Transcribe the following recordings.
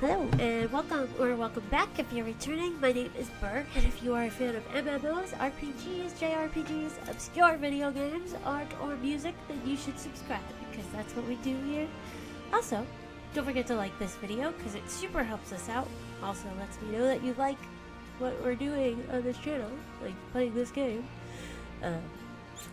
Hello and welcome back if you're returning. My name is Burr, and if you are a fan of MMOs, RPGs, JRPGs, obscure video games, art, or music, then you should subscribe because that's what we do here. Also, don't forget to like this video because it super helps us out. Also lets me know that you like what we're doing on this channel, like playing this game.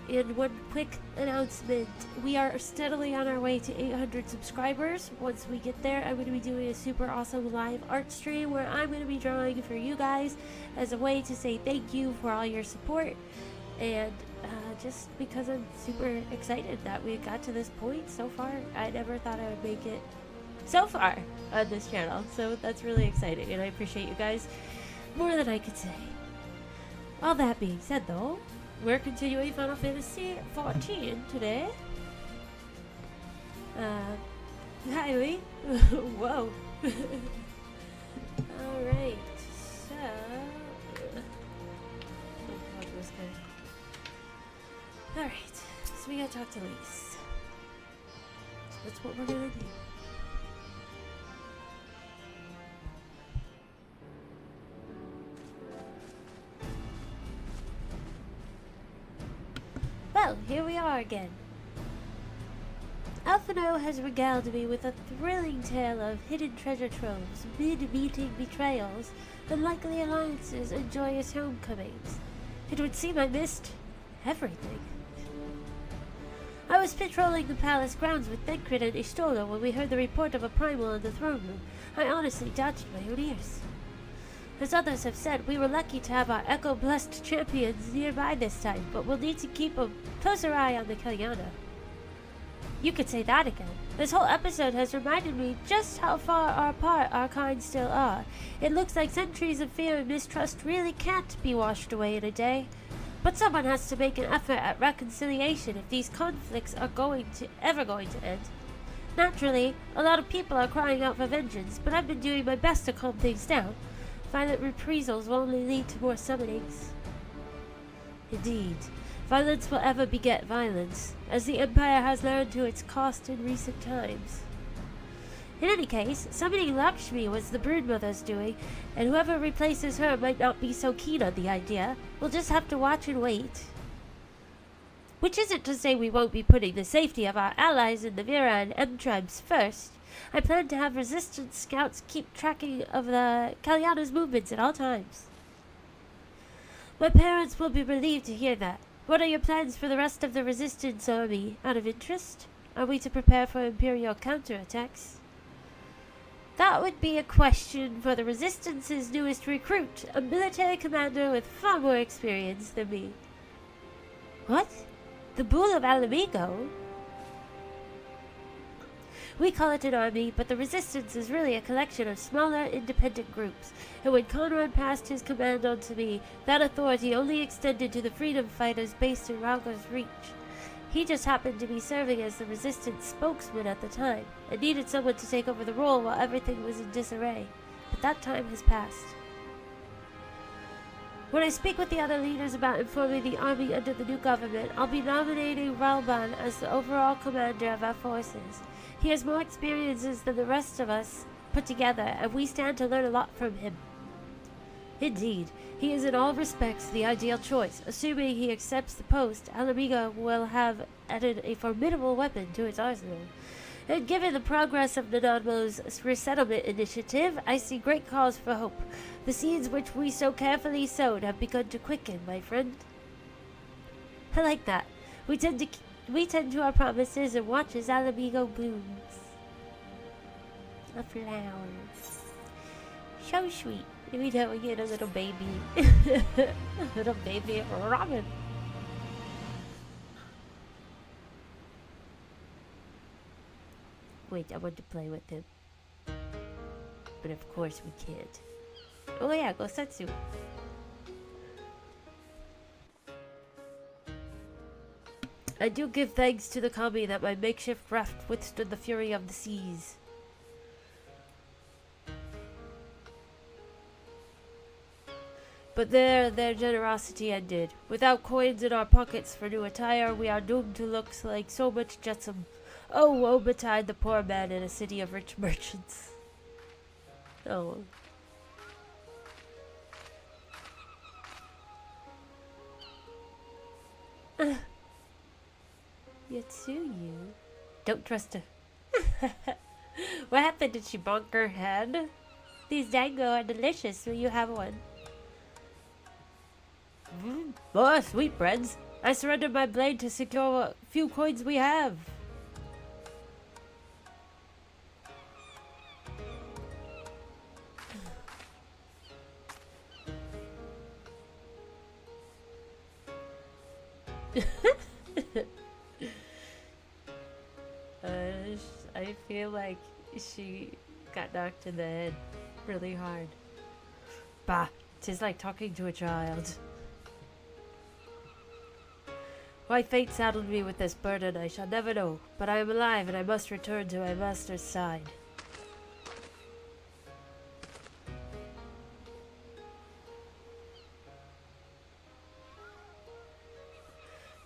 And one quick announcement, we are steadily on our way to 800 subscribers. Once we get there, I'm going to be doing a super awesome live art stream where I'm going to be drawing for you guys as a way to say thank you for all your support. And just because I'm super excited that we got to this point so far. I never thought I would make it so far on this channel, so that's really exciting and I appreciate you guys more than I could say. All that being said though, we're continuing Final Fantasy XIV today. Hi Lee. Whoa. Alright, so... Alright, so we gotta talk to Lise. So that's what we're gonna do. Well, here we are again. Alphino has regaled me with a thrilling tale of hidden treasure troves, mid-meeting betrayals, unlikely alliances, and joyous homecomings. It would seem I missed everything. I was patrolling the palace grounds with Denkrit and Ishtola when we heard the report of a primal in the throne room. I honestly doubted my own ears. As others have said, we were lucky to have our echo-blessed champions nearby this time, but we'll need to keep a closer eye on the Kalyana. You could say that again. This whole episode has reminded me just how far apart our kind still are. It looks like centuries of fear and mistrust really can't be washed away in a day. But someone has to make an effort at reconciliation if these conflicts are ever going to end. Naturally, a lot of people are crying out for vengeance, but I've been doing my best to calm things down. Violent reprisals will only lead to more summonings. Indeed, violence will ever beget violence, as the Empire has learned to its cost in recent times. In any case, summoning Lakshmi was the Broodmother's doing, and whoever replaces her might not be so keen on the idea. We'll just have to watch and wait. Which isn't to say we won't be putting the safety of our allies in the Vera and M tribes first. I plan to have resistance scouts keep tracking of the Kalyana's movements at all times. My parents will be relieved to hear that. What are your plans for the rest of the resistance army, out of interest? Are we to prepare for Imperial counterattacks? That would be a question for the Resistance's newest recruit, a military commander with far more experience than me. What? The Bull of Alamigo? We call it an army, but the Resistance is really a collection of smaller, independent groups, and when Conrad passed his command on to me, that authority only extended to the freedom fighters based in Rauga's Reach. He just happened to be serving as the Resistance spokesman at the time, and needed someone to take over the role while everything was in disarray. But that time has passed. When I speak with the other leaders about informing the army under the new government, I'll be nominating Ralban as the overall commander of our forces. He has more experiences than the rest of us put together, and we stand to learn a lot from him. Indeed, he is in all respects the ideal choice. Assuming he accepts the post, Alamigo will have added a formidable weapon to its arsenal. And given the progress of Nanadmo's resettlement initiative, I see great cause for hope. The seeds which we so carefully sowed have begun to quicken, my friend. I like that. We tend to our promises and watch as Alamigo blooms. The flowers. So sweet. Maybe now we get a little baby. A little baby Robin. Wait, I want to play with him. But of course we can't. Oh yeah, go Setsu. I do give thanks to the kami that my makeshift raft withstood the fury of the seas. But there their generosity ended. Without coins in our pockets for new attire, we are doomed to look like so much jetsam. Oh, woe betide the poor man in a city of rich merchants. Oh. Yatsuyu? Don't trust her. What happened? Did she bonk her head? These dango are delicious. Will you have one? More sweetbreads. I surrendered my blade to secure what few coins we have. I feel like she got knocked in the head really hard. Bah, 'tis like talking to a child. Why fate saddled me with this burden I shall never know, but I am alive and I must return to my master's side.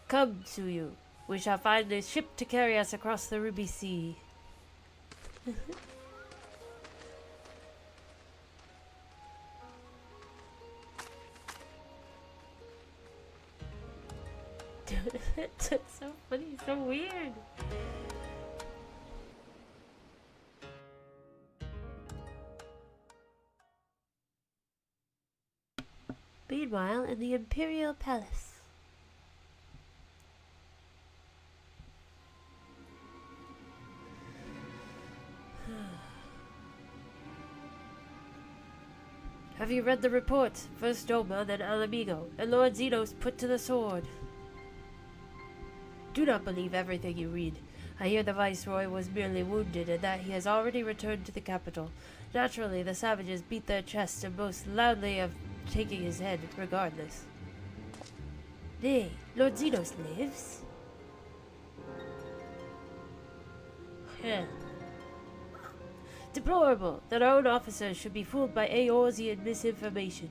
Come, Tsuyu. We shall find a ship to carry us across the Ruby Sea. It's so funny, so weird. Meanwhile, in the Imperial Palace. Have you read the report? First Doma, then Alamigo, and Lord Zenos put to the sword. Do not believe everything you read. I hear the Viceroy was merely wounded and that he has already returned to the capital. Naturally, the savages beat their chests and boast loudly of taking his head regardless. Nay, Lord Zenos lives? Heh. Deplorable that our own officers should be fooled by Eorzean misinformation.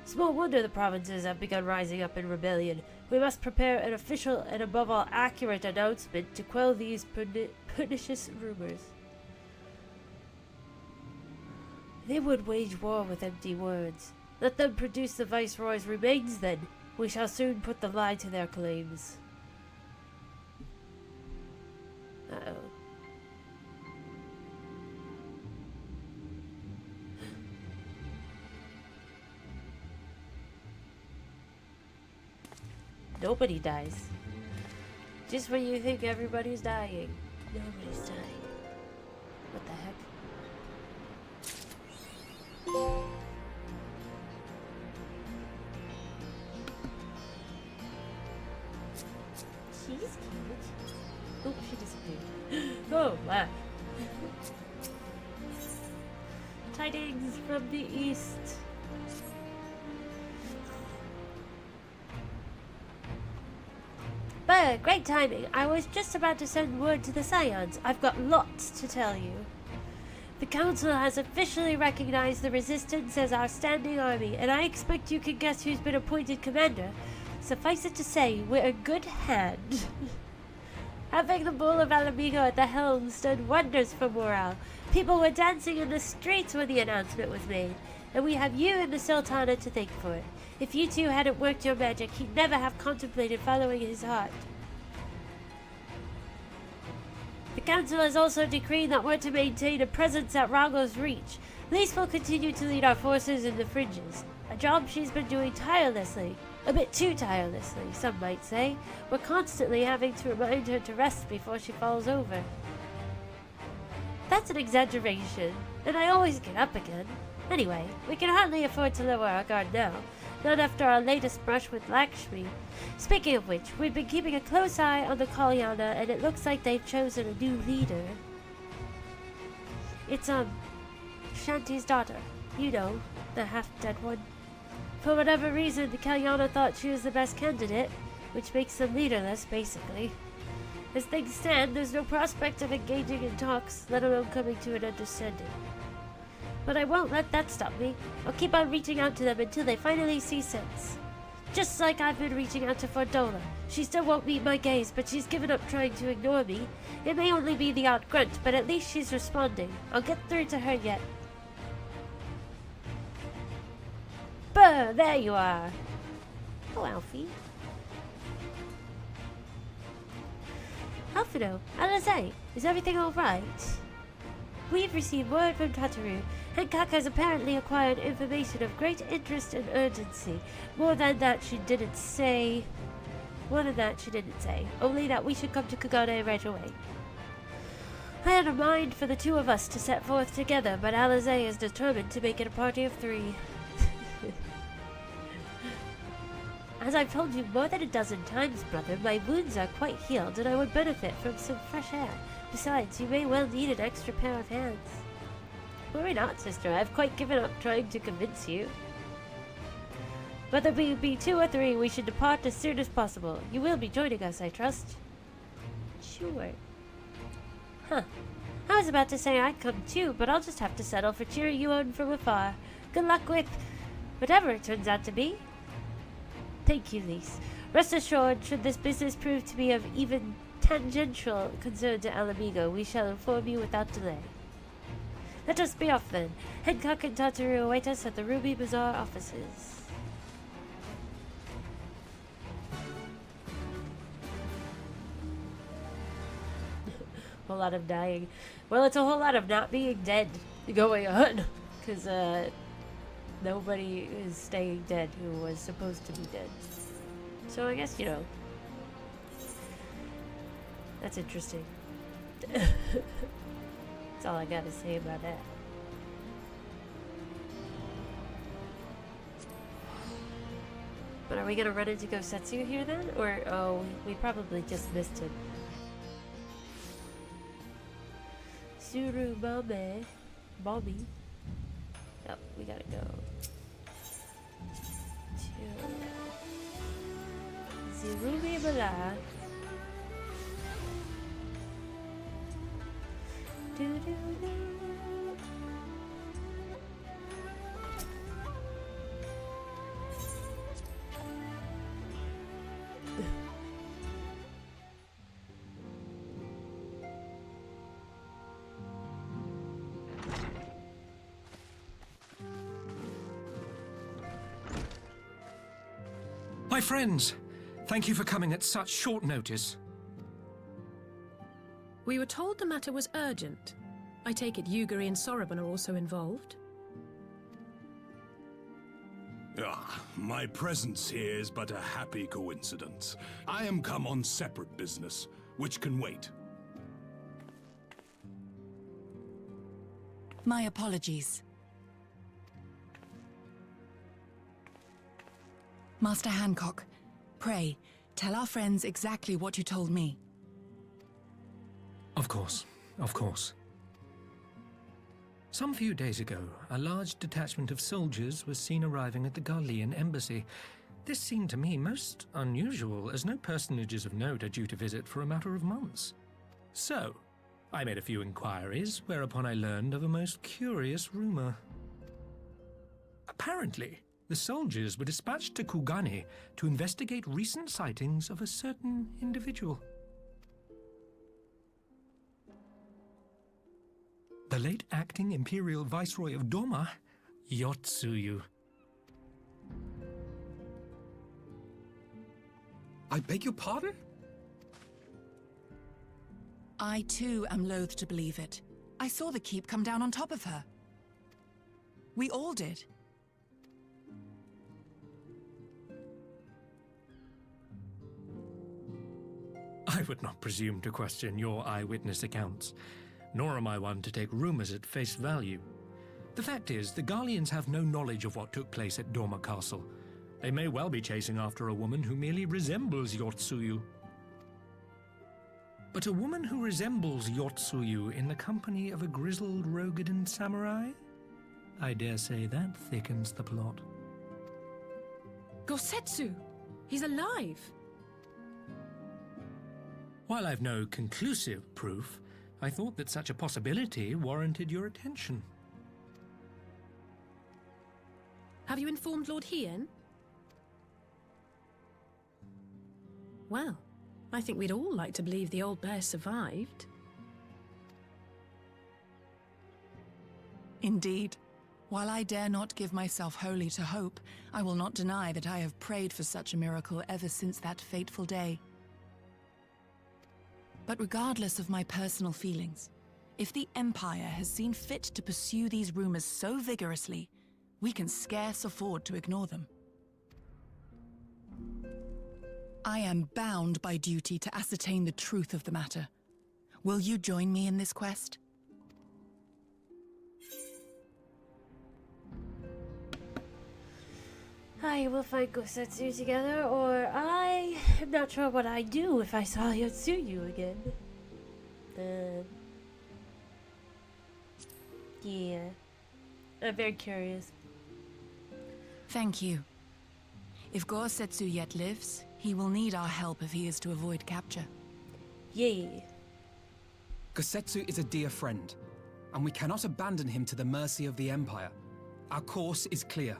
Small wonder the provinces have begun rising up in rebellion. We must prepare an official and above all accurate announcement to quell these pernicious rumors. They would wage war with empty words. Let them produce the Viceroy's remains then. We shall soon put the lie to their claims. Uh-oh. Nobody dies. Just when you think everybody's dying, nobody's dying. What the heck? She's cute. Oh, she disappeared. Oh, wow. Tidings from the east. But great timing. I was just about to send word to the Scions. I've got lots to tell you. The Council has officially recognized the Resistance as our standing army, and I expect you can guess who's been appointed commander. Suffice it to say, we're a good hand. Having the Bull of Alamigo at the helm did wonders for morale. People were dancing in the streets when the announcement was made, and we have you and the Sultana to thank for it. If you two hadn't worked your magic, he'd never have contemplated following his heart. The Council has also decreed that we're to maintain a presence at Rago's Reach. Lise will continue to lead our forces in the fringes, a job she's been doing tirelessly. A bit too tirelessly, some might say. We're constantly having to remind her to rest before she falls over. That's an exaggeration, and I always get up again. Anyway, we can hardly afford to lower our guard now, not after our latest brush with Lakshmi. Speaking of which, we've been keeping a close eye on the Kalyana, and it looks like they've chosen a new leader. It's, Shanti's daughter. You know, the half-dead one. For whatever reason, the Kalyana thought she was the best candidate, which makes them leaderless, basically. As things stand, there's no prospect of engaging in talks, let alone coming to an understanding. But I won't let that stop me. I'll keep on reaching out to them until they finally see sense. Just like I've been reaching out to Fordola. She still won't meet my gaze, but she's given up trying to ignore me. It may only be the odd grunt, but at least she's responding. I'll get through to her yet. Brr, there you are. Oh, Alfie. Alfredo, Alizé, is everything alright? We've received word from Tataru. Hancock has apparently acquired information of great interest and urgency. More than that, she didn't say. Only that we should come to Kugane right away. I had a mind for the two of us to set forth together, but Alizé is determined to make it a party of 3. As I've told you more than a dozen times, brother, my wounds are quite healed and I would benefit from some fresh air. Besides, you may well need an extra pair of hands. Worry not, sister. I've quite given up trying to convince you. Whether we be 2 or 3, we should depart as soon as possible. You will be joining us, I trust. Sure. Huh. I was about to say I'd come too, but I'll just have to settle for cheering you on from afar. Good luck with whatever it turns out to be. Thank you, Lise. Rest assured, should this business prove to be of even tangential concern to El Amigo, we shall inform you without delay. Let us be off then. Hancock and Tataru await us at the Ruby Bazaar offices. Whole lot of dying. Well, it's a whole lot of not being dead going on. Because, nobody is staying dead who was supposed to be dead. So I guess, you know. That's interesting. That's all I gotta say about that. But are we gonna run into Gosetsu here then? Or, oh, we probably just missed him. Surumame. Bobby. Oh, we gotta go to Zirumi Bala. My friends, thank you for coming at such short notice. We were told the matter was urgent. I take it Yugiri and Soroban are also involved? My presence here is but a happy coincidence. I am come on separate business, which can wait. My apologies. Master Hancock, pray, tell our friends exactly what you told me. Of course, of course. Some few days ago, a large detachment of soldiers was seen arriving at the Garlean embassy. This seemed to me most unusual, as no personages of note are due to visit for a matter of months. So, I made a few inquiries, whereupon I learned of a most curious rumor. Apparently, the soldiers were dispatched to Kugane to investigate recent sightings of a certain individual. The late acting Imperial Viceroy of Doma, Yotsuyu. I beg your pardon? I too am loath to believe it. I saw the keep come down on top of her. We all did. I would not presume to question your eyewitness accounts, nor am I one to take rumors at face value. The fact is, the Garleans have no knowledge of what took place at Doma Castle. They may well be chasing after a woman who merely resembles Yotsuyu. But a woman who resembles Yotsuyu in the company of a grizzled Rogadan samurai? I dare say that thickens the plot. Gosetsu! He's alive! While I've no conclusive proof, I thought that such a possibility warranted your attention. Have you informed Lord Hien? Well, I think we'd all like to believe the old bear survived. Indeed. While I dare not give myself wholly to hope, I will not deny that I have prayed for such a miracle ever since that fateful day. But regardless of my personal feelings, if the Empire has seen fit to pursue these rumors so vigorously, we can scarce afford to ignore them. I am bound by duty to ascertain the truth of the matter. Will you join me in this quest? I will find Gosetsu together, or I am not sure what I'd do if I saw Yotsuyu again. Yeah. I'm very curious. Thank you. If Gosetsu yet lives, he will need our help if he is to avoid capture. Yay. Gosetsu is a dear friend, and we cannot abandon him to the mercy of the Empire. Our course is clear.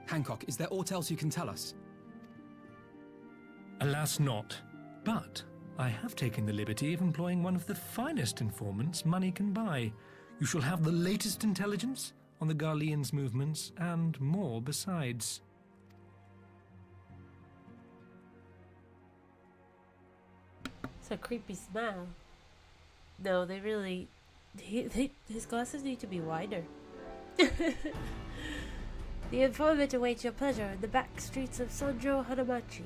Hancock, is there aught else you can tell us? Alas not. But I have taken the liberty of employing one of the finest informants money can buy. You shall have the latest intelligence on the Garlean's movements, and more besides. It's a creepy smile. No, they really... his glasses need to be wider. The informant awaits your pleasure in the back streets of Sanjo Hanamachi.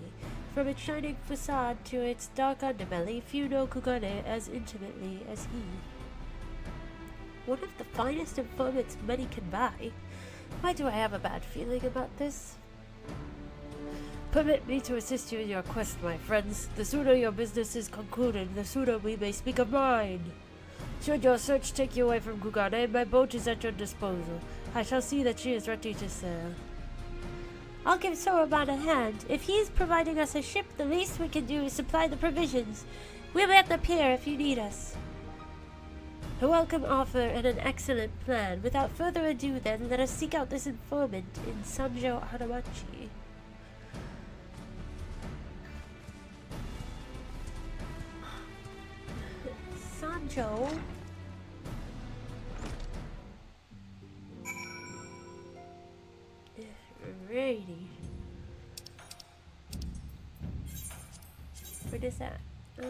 From its shining facade to its dark underbelly, few know Kugane as intimately as he. One of the finest informants money can buy. Why do I have a bad feeling about this? Permit me to assist you in your quest, my friends. The sooner your business is concluded, the sooner we may speak of mine. Should your search take you away from Kugane, my boat is at your disposal. I shall see that she is ready to sail. I'll give Soroban a hand. If he's providing us a ship, the least we can do is supply the provisions. We'll be at the pier if you need us. A welcome offer and an excellent plan. Without further ado, then, let us seek out this informant in Sanjo Hanamachi. Sanjo? Alrighty. Where is that? Well,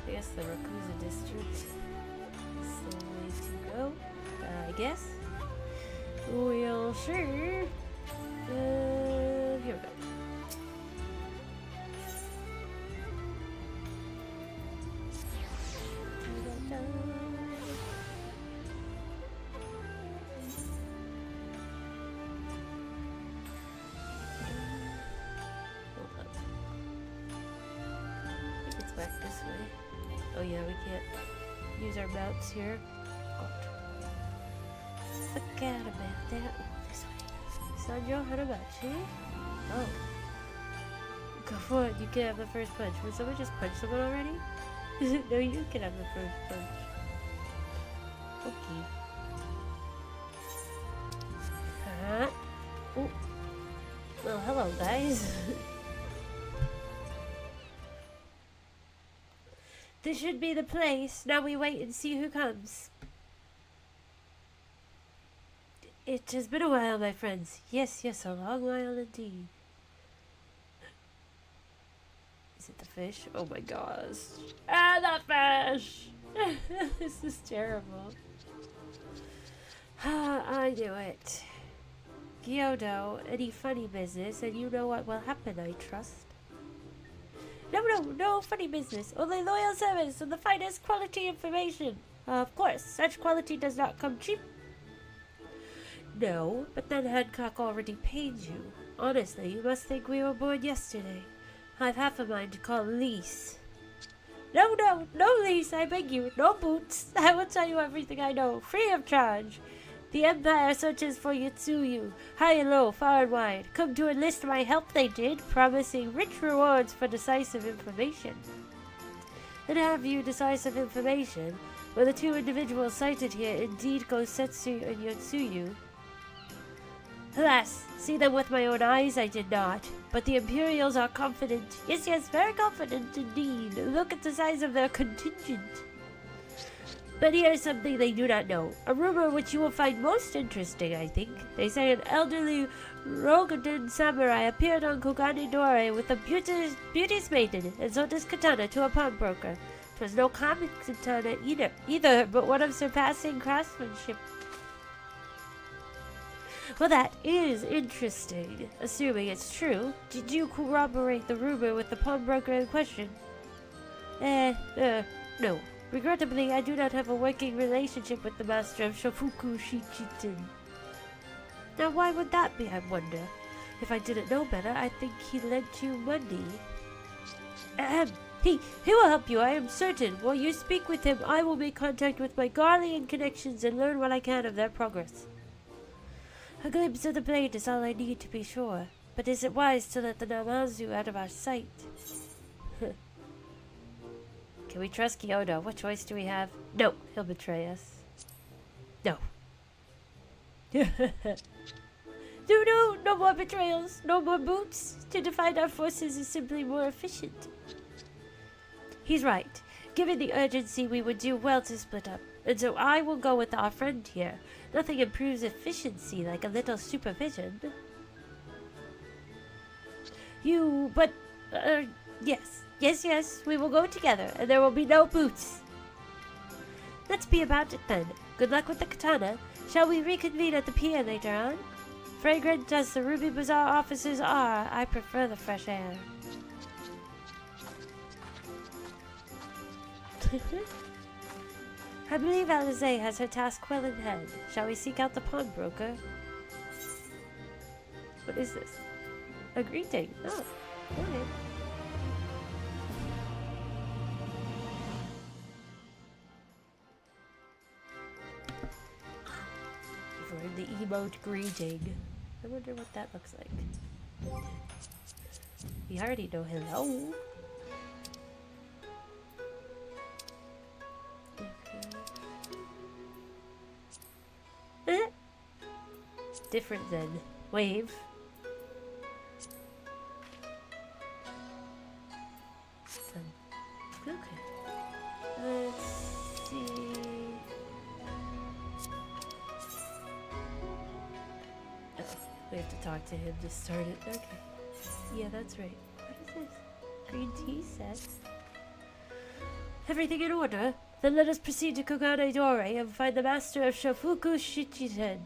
I guess the Rakuza district is the way to go. I guess. We'll sure. Here we go. Oh yeah, we can't use our mounts here. God. Forget about that. This way. Sanjo Hanamachi. Oh. Go for it. You can have the first punch. Would someone just punch someone already? No, you can have the first punch. Okay. Oh. Well, hello, guys. This should be the place. Now we wait and see who comes. It has been a while, my friends. Yes, yes, a long while indeed. Is it the fish? Oh my gosh. Ah, the fish! This is terrible. Ah, I knew it. Gyodo, any funny business, and you know what will happen, I trust. No funny business. Only loyal service and the finest quality information. Of course, such quality does not come cheap. No, but then Hancock already paid you. Honestly, you must think we were born yesterday. I've half a mind to call lease. No lease, I beg you. No boots. I will tell you everything I know, free of charge. The Empire searches for Yotsuyu, high and low, far and wide. Come to enlist my help they did, promising rich rewards for decisive information. And have you decisive information? Were the two individuals cited here indeed Gosetsu and Yotsuyu? Alas, see them with my own eyes I did not, but the Imperials are confident. Yes, yes, very confident indeed. Look at the size of their contingent. But here is something they do not know. A rumor which you will find most interesting, I think. They say an elderly Rogadun samurai appeared on Kogane Dore with a beauteous maiden and sold his katana to a pawnbroker. 'Twas no common katana either, but one of surpassing craftsmanship. Well, that is interesting. Assuming it's true, did you corroborate the rumor with the pawnbroker in question? No. Regrettably, I do not have a working relationship with the master of Shofuku Shichitin. Now, why would that be, I wonder? If I didn't know better, I think he lent you money. He will help you, I am certain. While you speak with him, I will make contact with my Garlean connections and learn what I can of their progress. A glimpse of the blade is all I need to be sure. But is it wise to let the Namazu out of our sight? Can we trust Kyoto? What choice do we have? No, he'll betray us. No. No more betrayals. No more boots. To divide our forces is simply more efficient. He's right. Given the urgency, we would do well to split up. And so I will go with our friend here. Nothing improves efficiency like a little supervision. Yes, we will go together, and there will be no boots. Let's be about it then. Good luck with the katana. Shall we reconvene at the pier later on? Fragrant as the Ruby Bazaar offices are, I prefer the fresh air. I believe Alizé has her task well in hand. Shall we seek out the pawnbroker? What is this? A greeting. Oh, okay. You've learned the emote greeting. I wonder what that looks like. We already know hello. Different than wave. Okay. Let's see. Oh, we have to talk to him to start it. Okay. Yeah, that's right. What is this? Green tea set. Everything in order? Then let us proceed to Kogane Dore and find the master of Shofuku Shichiren.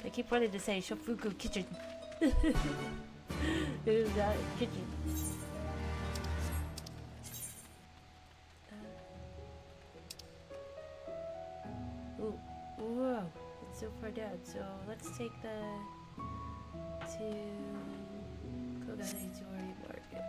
I keep wanting to say Shofuku Kitchen. It is not a kitchen. Whoa, it's so far down. So let's take the to Kogane Dore Market.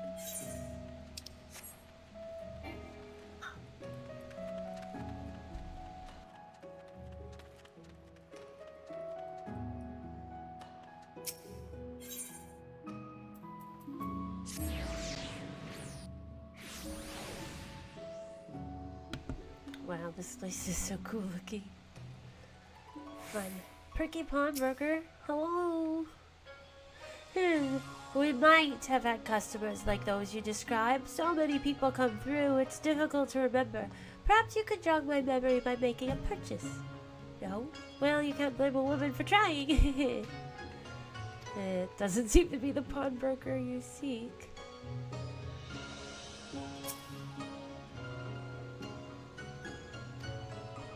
Wow, this place is so cool looking. Fun. Perky pawnbroker, hello. We might have had customers like those you describe. So many people come through, it's difficult to remember. Perhaps you could jog my memory by making a purchase. No? Well, you can't blame a woman for trying. It doesn't seem to be the pawnbroker you seek.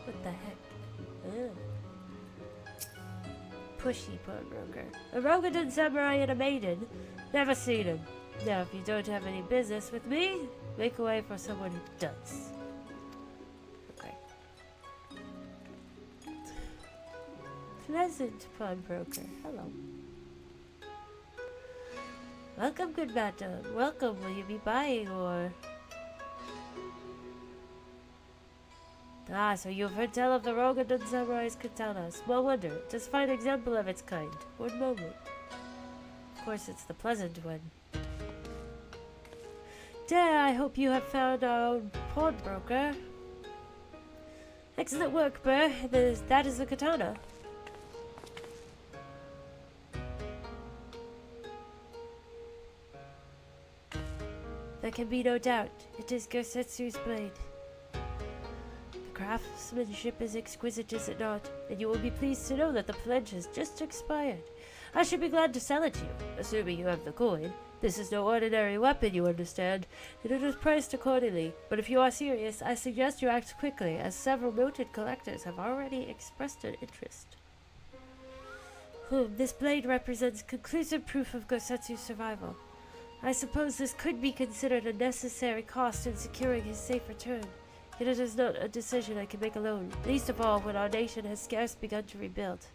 What the heck? Pushy pawnbroker. A Rogadun samurai and a maiden. Never seen him. Now, if you don't have any business with me, make way for someone who does. Okay. Pleasant pawnbroker. Hello. Welcome, good madam. Welcome. Will you be buying or... Ah, so you've heard tell of the Rogadun Samurai's katana. Small wonder. Just fine example of its kind. One moment. Of course, it's the pleasant one. Dare, I hope you have found our own pawnbroker. Excellent work, Burr. That is the katana. There can be no doubt. It is Gosetsu's blade. The craftsmanship is exquisite, is it not? And you will be pleased to know that the pledge has just expired. I should be glad to sell it to you, assuming you have the coin. This is no ordinary weapon, you understand, and it is priced accordingly. But if you are serious, I suggest you act quickly, as several noted collectors have already expressed an interest. This blade represents conclusive proof of Gosetsu's survival. I suppose this could be considered a necessary cost in securing his safe return. Yet it is not a decision I can make alone, least of all when our nation has scarce begun to rebuild.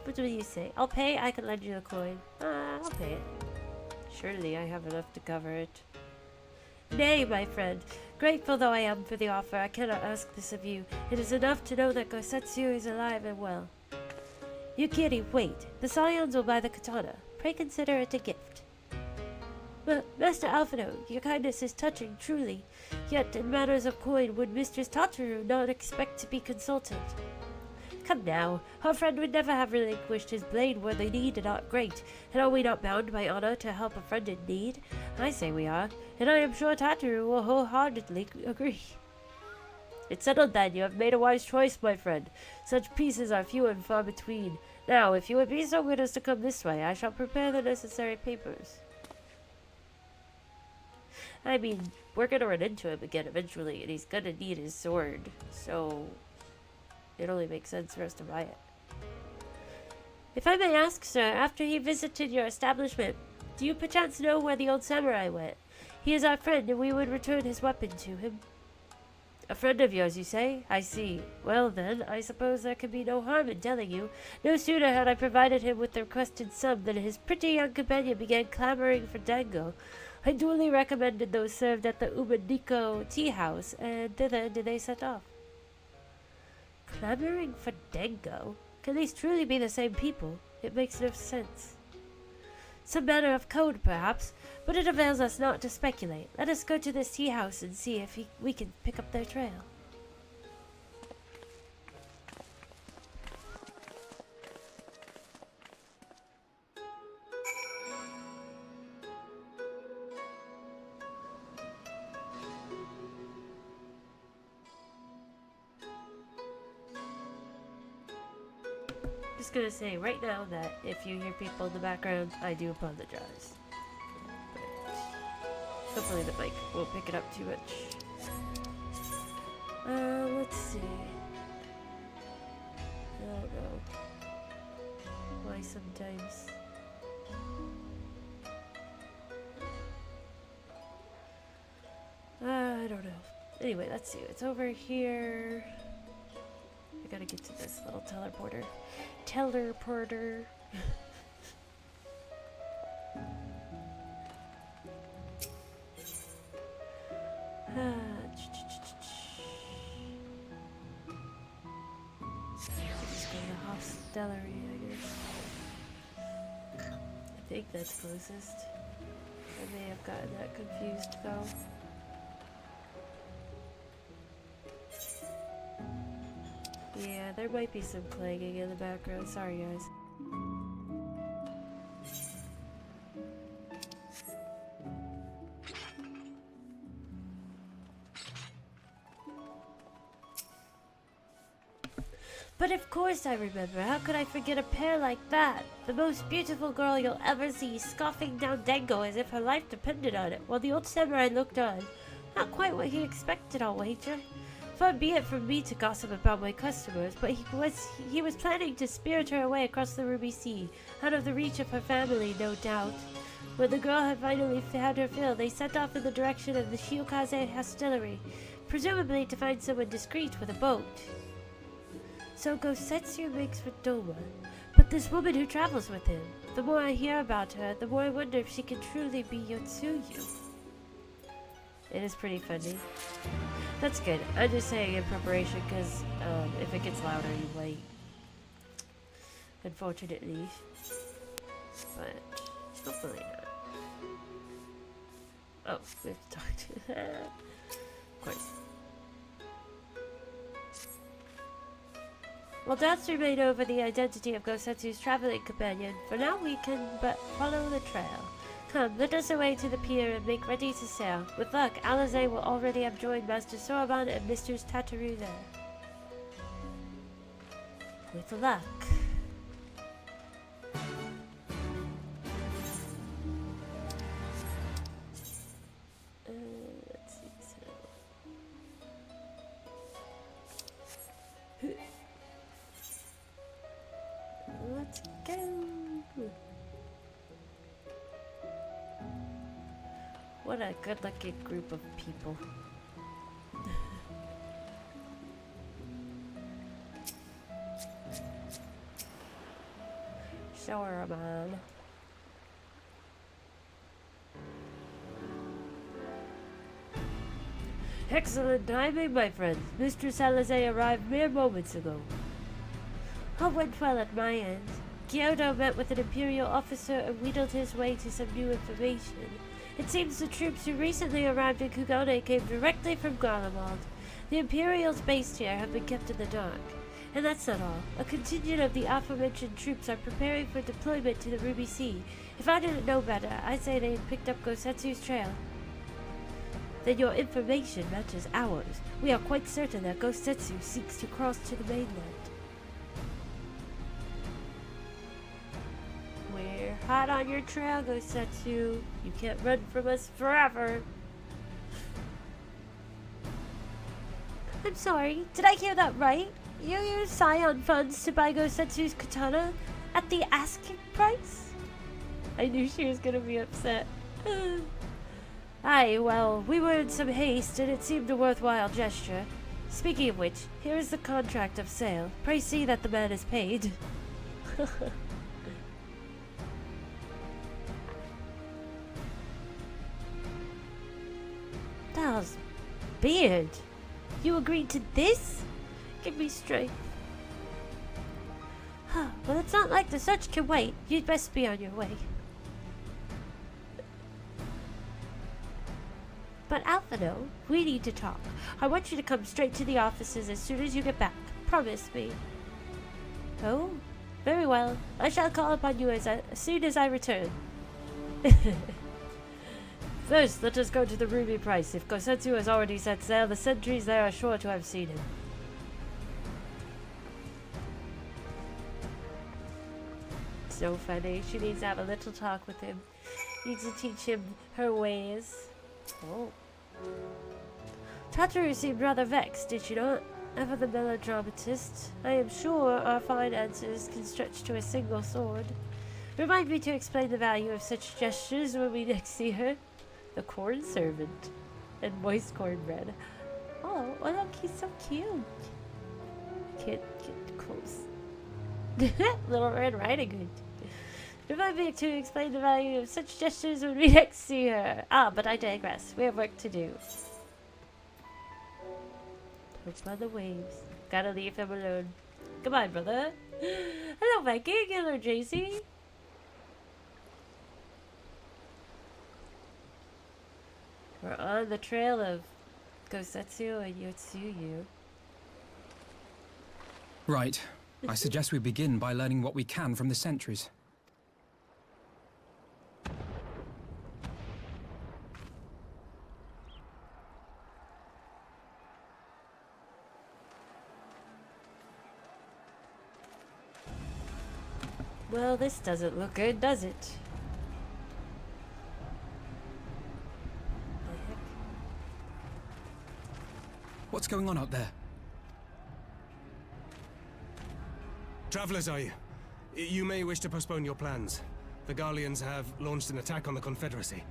What do you say? I'll pay, I can lend you the coin. I'll pay it. Surely I have enough to cover it. Nay, my friend. Grateful though I am for the offer, I cannot ask this of you. It is enough to know that Gosetsu is alive and well. Yukiri, wait. The Scions will buy the katana. Pray consider it a gift. But, Master Alphino, your kindness is touching, truly. Yet, in matters of coin, would Mistress Tataru not expect to be consulted? Come now, our friend would never have relinquished his blade were the need not great, and are we not bound by honor to help a friend in need? I say we are, and I am sure Tataru will wholeheartedly agree. It's settled then, you have made a wise choice, my friend. Such pieces are few and far between. Now, if you would be so good as to come this way, I shall prepare the necessary papers. I mean, we're gonna run into him again eventually, and he's gonna need his sword, so it only makes sense for us to buy it. If I may ask, sir, after he visited your establishment, do you perchance know where the old samurai went? He is our friend, and we would return his weapon to him. A friend of yours, you say? I see. Well then, I suppose there can be no harm in telling you. No sooner had I provided him with the requested sum than his pretty young companion began clamoring for dango. I duly recommended those served at the Umaniko tea house, and thither did they set off. Clamoring for dango? Can these truly be the same people? It makes no sense. Some manner of code, perhaps, but it avails us not to speculate. Let us go to this tea house and see if we can pick up their trail. Just gonna say right now that if you hear people in the background, I do apologize. But hopefully the mic won't pick it up too much. Let's see. I don't know. Why sometimes. I don't know. Anyway, let's see. It's over here. I gotta get to this little teleporter. Teleporter. Just go to the hostelry, I guess. I think that's closest. I may have gotten that confused though. Yeah, there might be some clanging in the background. Sorry, guys. But of course I remember. How could I forget a pair like that? The most beautiful girl you'll ever see, scoffing down dango as if her life depended on it, while the old samurai looked on. Not quite what he expected, I'll wager. Far be it from me to gossip about my customers, but he was planning to spirit her away across the Ruby Sea, out of the reach of her family, no doubt. When the girl had finally had her fill, they set off in the direction of the Shiokaze hostelry, presumably to find someone discreet with a boat. So Gosetsu makes for Doma, but this woman who travels with him, the more I hear about her, the more I wonder if she can truly be Yotsuyu. It is pretty funny. That's good. I'm just saying in preparation because if it gets louder, you wait. Unfortunately. But hopefully not. Oh, we have to talk to of course. While doubts remain over the identity of Gosetsu's traveling companion, for now we can but follow the trail. Come, let us away to the pier and make ready to sail. With luck, Alize will already have joined Master Soroban and Mistress Tataru there. With luck. Let's see, let's go. What a good-looking group of people. Sure, man. Excellent timing, my friends. Mr. Alize arrived mere moments ago. All went well at my end. Kyoto met with an Imperial officer and wheedled his way to some new information. It seems the troops who recently arrived in Kugane came directly from Garlemald. The Imperials based here have been kept in the dark. And that's not all. A contingent of the aforementioned troops are preparing for deployment to the Ruby Sea. If I didn't know better, I'd say they had picked up Gosetsu's trail. Then your information matches ours. We are quite certain that Gosetsu seeks to cross to the mainland. We're hot on your trail, Gosetsu. You can't run from us forever. I'm sorry, did I hear that right? You use Scion funds to buy Gosetsu's katana at the asking price? I knew she was gonna be upset. Aye, well, we were in some haste and it seemed a worthwhile gesture. Speaking of which, here is the contract of sale. Pray see that the man is paid. Dal's beard. You agreed to this? Give me strength. Well, it's not like the search can wait. You'd best be on your way. But Alphino, we need to talk. I want you to come straight to the offices as soon as you get back. Promise me. Oh, very well. I shall call upon you as soon as I return. First, let us go to the Ruby Price. If Gosetsu has already set sail, the sentries there are sure to have seen him. So funny. She needs to have a little talk with him. Needs to teach him her ways. Oh. Tataru seemed rather vexed, did she not? Ever the melodramatist. I am sure our finances can stretch to a single sword. Remind me to explain the value of such gestures when we next see her. The corn servant. And moist cornbread. Oh, look, he's so cute. Can't get close. Little Red Riding Hood. Remind me to explain the value of such gestures when we next see her. Ah, but I digress. We have work to do. Hope by the waves. Gotta leave him alone. Goodbye, brother. Hello, Viking. Hello, JC. We're on the trail of Gosetsu and Yotsuyu. Right. I suggest we begin by learning what we can from the sentries. Well, this doesn't look good, does it? What's going on out there? Travelers, are you? You may wish to postpone your plans. The Garleans have launched an attack on the Confederacy.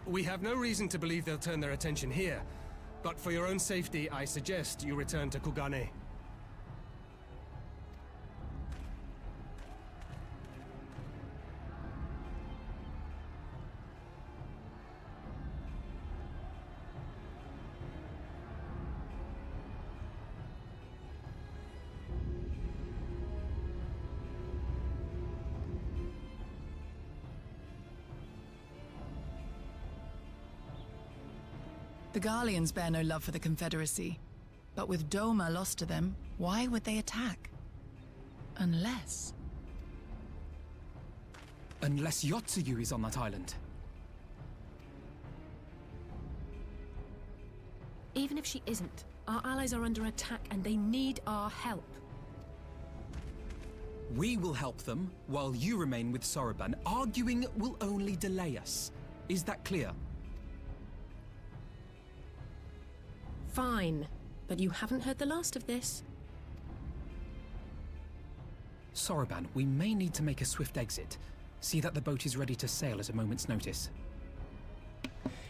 We have no reason to believe they'll turn their attention here, but for your own safety, I suggest you return to Kugane. The Garleans bear no love for the Confederacy, but with Doma lost to them, why would they attack? Unless... Unless Yotsuyu is on that island. Even if she isn't, our allies are under attack and they need our help. We will help them, while you remain with Soroban. Arguing will only delay us. Is that clear? Fine, but you haven't heard the last of this. Soroban, we may need to make a swift exit. See that the boat is ready to sail at a moment's notice.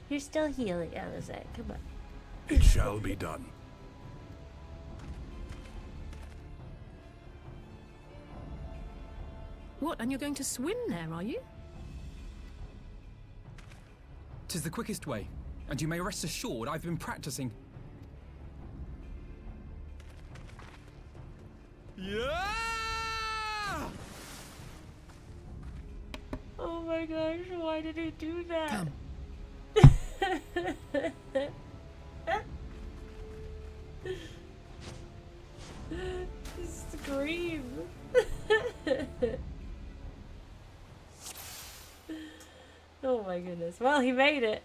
You're still healing, Alizé. Come on. It shall be done. What, and you're going to swim there, are you? 'Tis the quickest way, and you may rest assured I've been practicing. Yeah! Oh my gosh, why did he do that? Come. Scream. Oh my goodness. Well, he made it.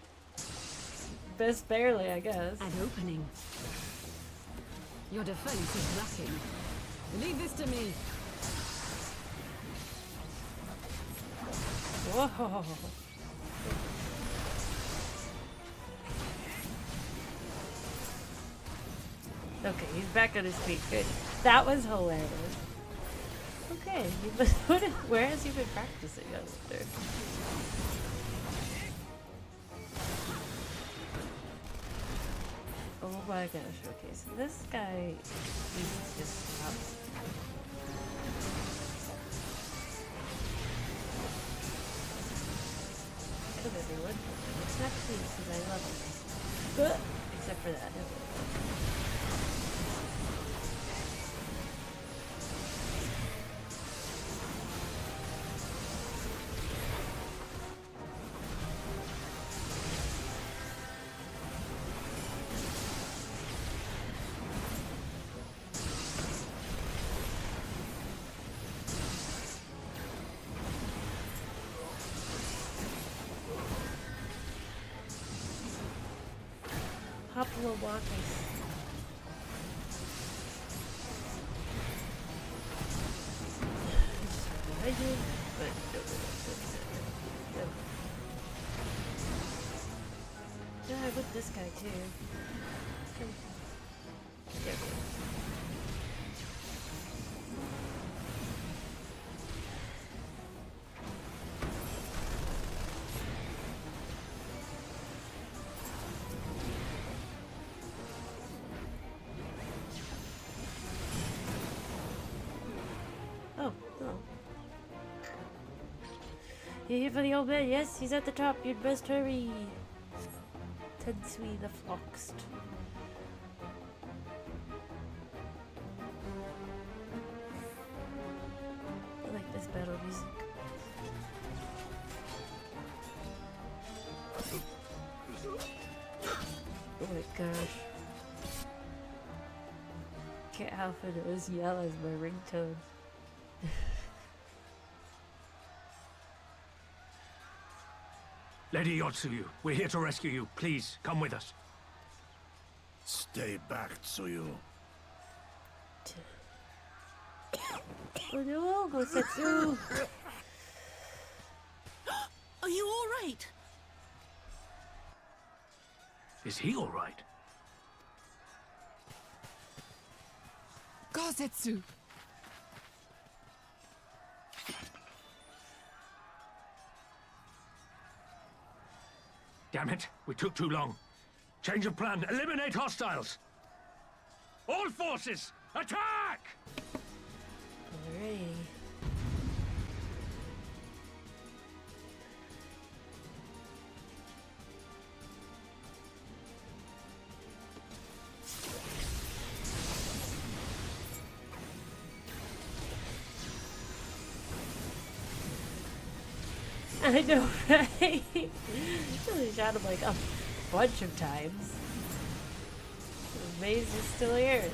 Best barely, I guess. An opening. Your defense is lacking. Leave this to me. Whoa. Okay, he's back on his feet. Good. That was hilarious. Okay, where has he been practicing under? Oh my gosh, okay, so this guy, he's just nuts. Come everyone. It's not please because I love him. Except for that. Hoplo walkers. Yeah, I with this guy too. There we go. You're here for the old man? Yes, he's at the top. You'd best hurry. Tensui the Floxed. I like this battle music. Oh my gosh. Can't help it, it was yell as my ringtone. Lady Yotsuyu, we're here to rescue you. Please, come with us. Stay back, Tsuyu. Oh no, Gosetsu! Are you all right? Is he all right? Gosetsu! Damn it, we took too long. Change of plan. Eliminate hostiles. All forces, attack! Alrighty. I know, right? He shot him like a bunch of times. maze is still here.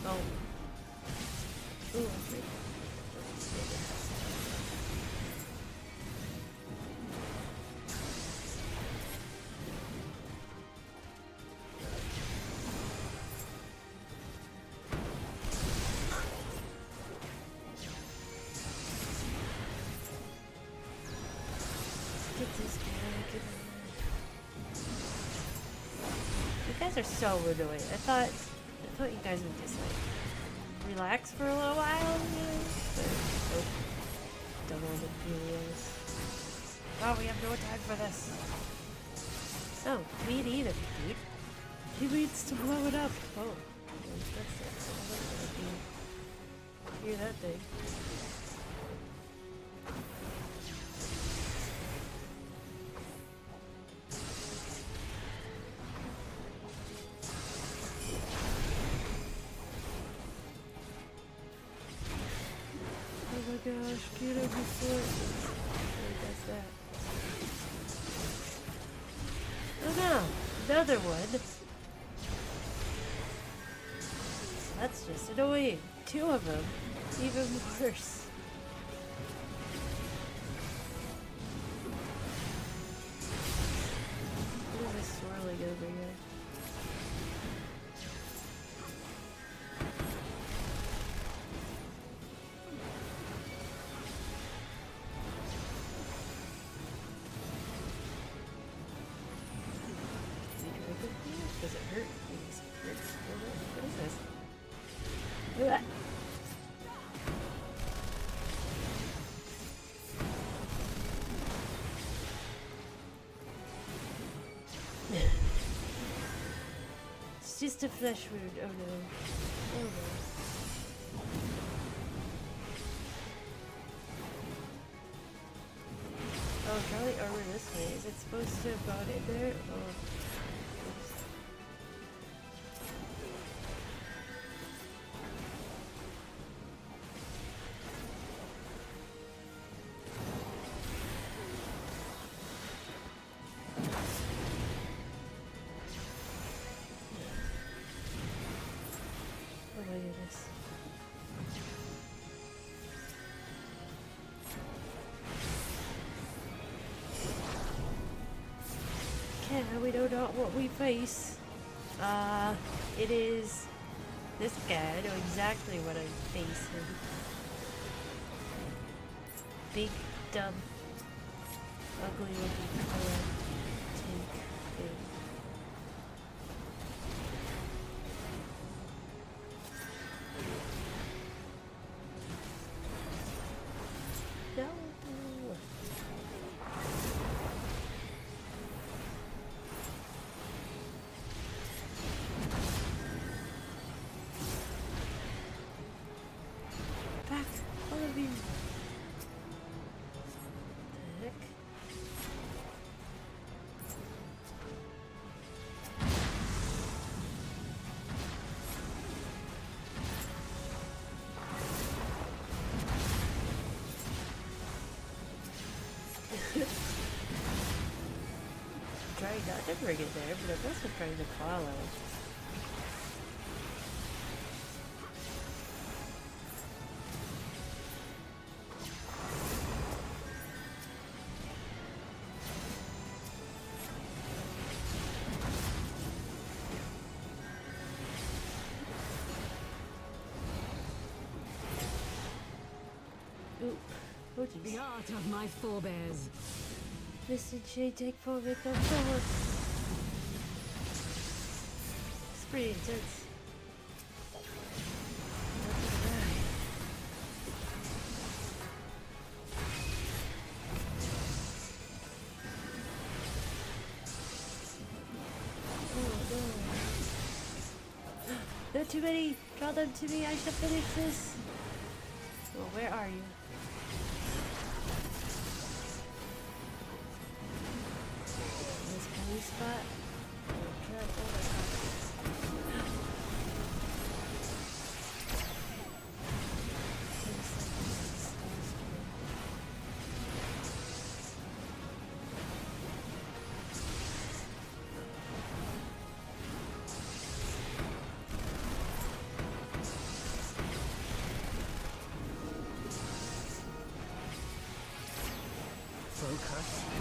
Oh. Ooh, that's right. Get this guy, get him. You guys are so annoying. I thought you guys would just like relax for a little while, you know? But nope. Don't want to do this. Oh, we have no time for this. Oh, me neither, dude. He needs to blow it up. Oh, that's it. Hear that thing. Oh my gosh, get up before does that. Oh no, another one. That's just annoying. Two of them. Even worse. What is this swirling over here? Does it hurt? Please. What is this? Ugh. It's just a flesh wound. Oh no. Oh no. Oh, probably armor this way. Is it supposed to have gone in there? Oh. Oh my goodness. Okay, we know not what we face. It is this guy. I know exactly what I'm facing. Big, dumb, ugly looking tank thing. No. Back, all of you. The heck? Trying not to bring it there, but I'm also trying to follow. Oop. Oh The jeez. art of my forebears. Listen, Shay, take forward, go forward. It's pretty intense. Oh no. Not too many! Draw them to me, I shall finish this! Well, where are you? This blue spot?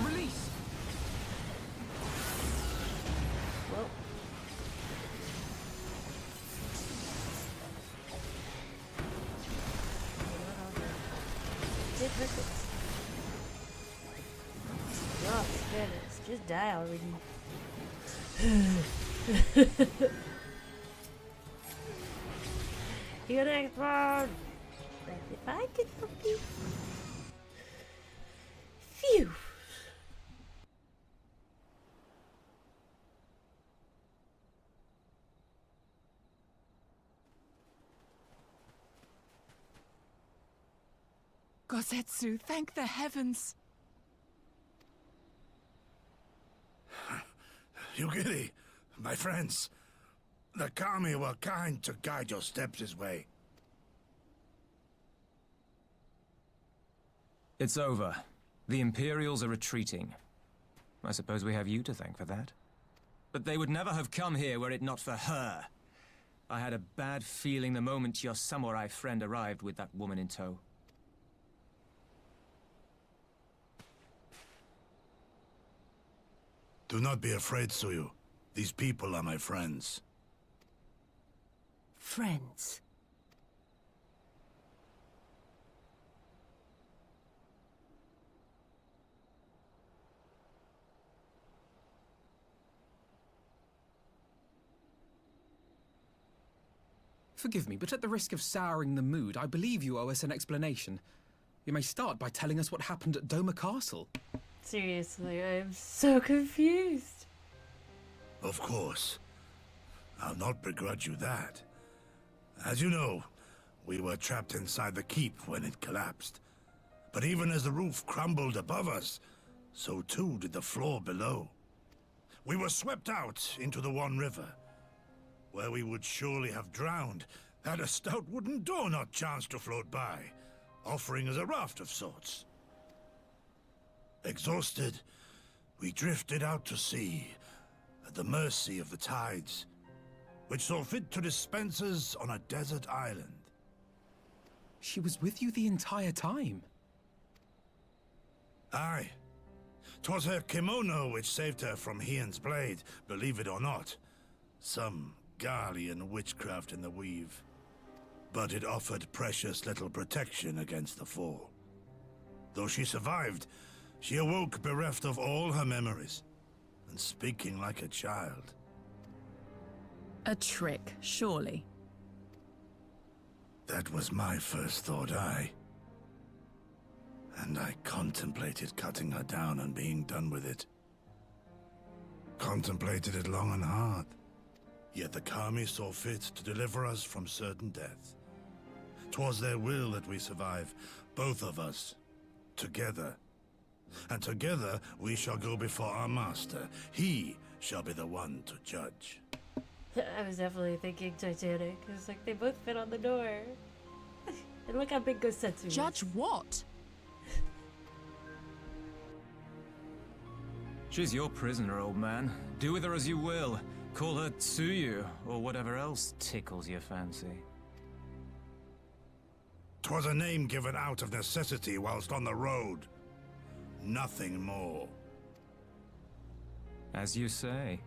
Release! Well. Did hurt it. Oh, goodness. Just die already. You're gonna explode! If I could help you. Phew! Gosetsu, thank the heavens. Yugiri, my friends, the Kami were kind to guide your steps this way. It's over. The Imperials are retreating. I suppose we have you to thank for that. But they would never have come here were it not for her. I had a bad feeling the moment your samurai friend arrived with that woman in tow. Do not be afraid, Suyu. These people are my friends. Friends. Forgive me, but at the risk of souring the mood, I believe you owe us an explanation. You may start by telling us what happened at Doma Castle. Seriously, I am so confused. Of course. I'll not begrudge you that. As you know, we were trapped inside the keep when it collapsed. But even as the roof crumbled above us, so too did the floor below. We were swept out into the One River, where we would surely have drowned had a stout wooden door not chanced to float by, offering us a raft of sorts. Exhausted, we drifted out to sea, at the mercy of the tides, which saw fit to dispense us on a desert island. She was with you the entire time? Aye. 'Twas her kimono which saved her from Hien's blade, believe it or not. Some Garlean witchcraft in the weave. But it offered precious little protection against the fall. Though she survived, she awoke bereft of all her memories, and speaking like a child. A trick, surely. That was my first thought, aye. And I contemplated cutting her down and being done with it. Contemplated it long and hard. Yet the Kami saw fit to deliver us from certain death. 'Twas their will that we survive, both of us, together. And together we shall go before our master. He shall be the one to judge. I was definitely thinking Titanic. It's like they both fit on the door. And look how big Gosetsu is. Judge what? She's your prisoner, old man. Do with her as you will. Call her Tsuyu, or whatever else tickles your fancy. 'Twas a name given out of necessity whilst on the road. Nothing more. As you say.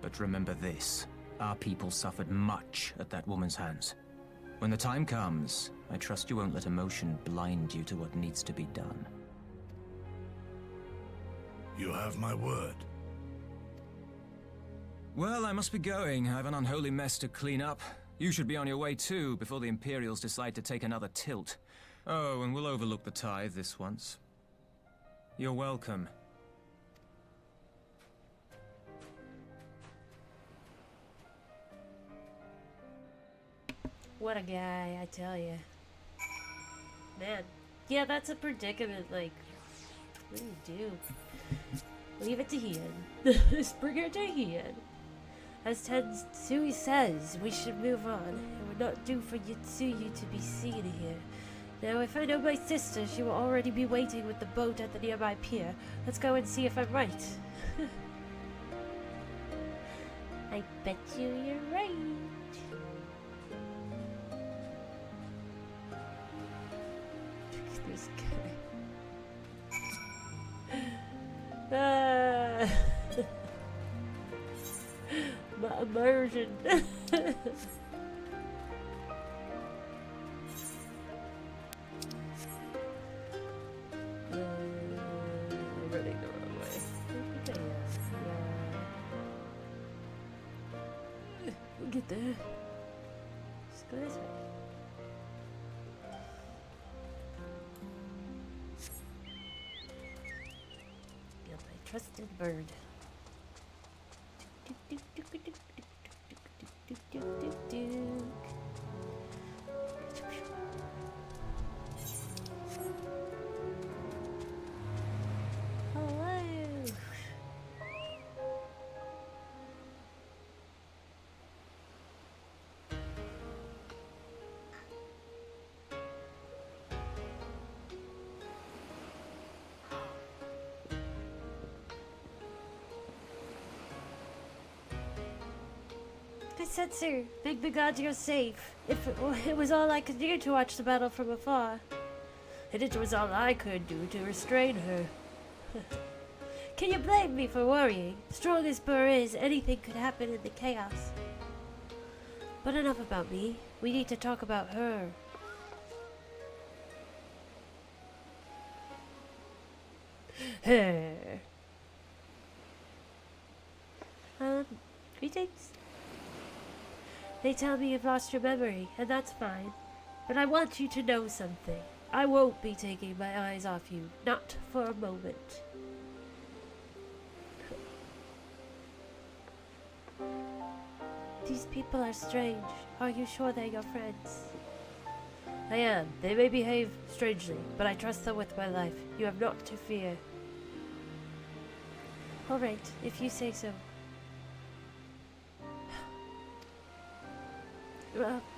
But remember this. Our people suffered much at that woman's hands. When the time comes, I trust you won't let emotion blind you to what needs to be done. You have my word. Well, I must be going. I have an unholy mess to clean up. You should be on your way too, before the Imperials decide to take another tilt. Oh, and we'll overlook the tithe this once. You're welcome. What a guy, I tell you. Man. Yeah, that's a predicament, like, what do you do? Leave it to Hien. Just bring her to Hien. As Tensui says, we should move on. It would not do for Yutsuyu to be seen here. Now, if I know my sister, she will already be waiting with the boat at the nearby pier. Let's go and see if I'm right. I bet you're right. This guy. My immersion. I'm running the wrong way. Okay, yeah. We'll get there. Just go this way. You're my trusted bird. Setsu, thank the gods you're safe. It was all I could do to watch the battle from afar. And it was all I could do to restrain her. Can you blame me for worrying? Strong as Burr is, anything could happen in the chaos. But enough about me. We need to talk about her. Her. Greetings. They tell me you've lost your memory, and that's fine. But I want you to know something. I won't be taking my eyes off you, not for a moment. These people are strange. Are you sure they're your friends? I am. They may behave strangely, but I trust them with my life. You have naught to fear. All right, if you say so.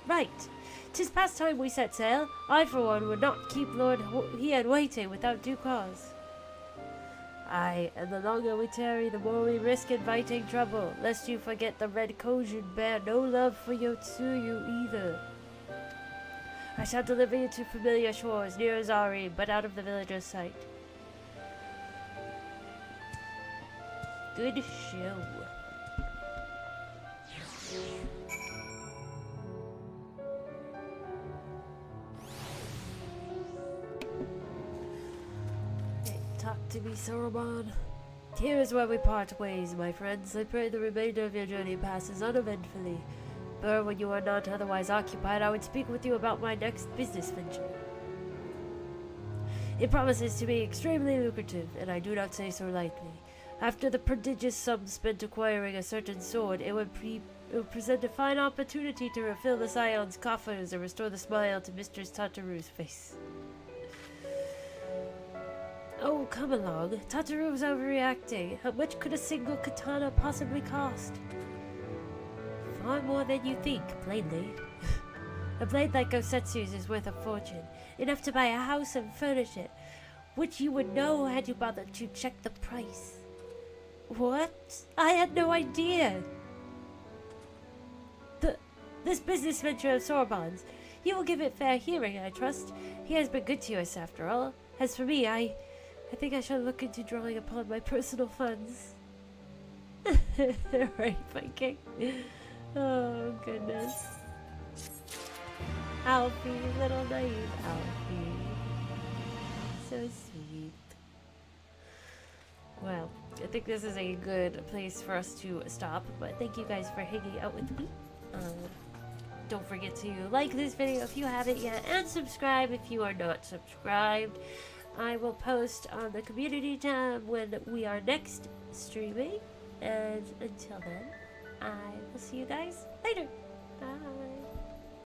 Right. 'Tis past time we set sail. I, for one, would not keep Lord Hien waiting without due cause. Aye, and the longer we tarry, the more we risk inviting trouble, lest you forget the Red Kojun bear no love for Yotsuyu either. I shall deliver you to familiar shores near Azari, but out of the villager's sight. Good show. Talk to me, Saruman. Here is where we part ways, my friends. I pray the remainder of your journey passes uneventfully. But when you are not otherwise occupied, I would speak with you about my next business venture. It promises to be extremely lucrative, and I do not say so lightly. After the prodigious sum spent acquiring a certain sword, it would present a fine opportunity to refill the Scion's coffers and restore the smile to Mistress Tataru's face. Oh, come along. Tataru's overreacting. How much could a single katana possibly cost? Far more than you think, plainly. A blade like Gosetsu's is worth a fortune. Enough to buy a house and furnish it. Which you would know had you bothered to check the price. What? I had no idea. This business venture of Sorbonne's. You will give it fair hearing, I trust. He has been good to us, after all. As for me, I think I shall look into drawing upon my personal funds. Right, Viking? Oh, goodness. Alfie, little naive Alfie. So sweet. Well, I think this is a good place for us to stop, but thank you guys for hanging out with me. Don't forget to like this video if you haven't yet, and subscribe if you are not subscribed. I will post on the community tab when we are next streaming, and until then, I will see you guys later. Bye.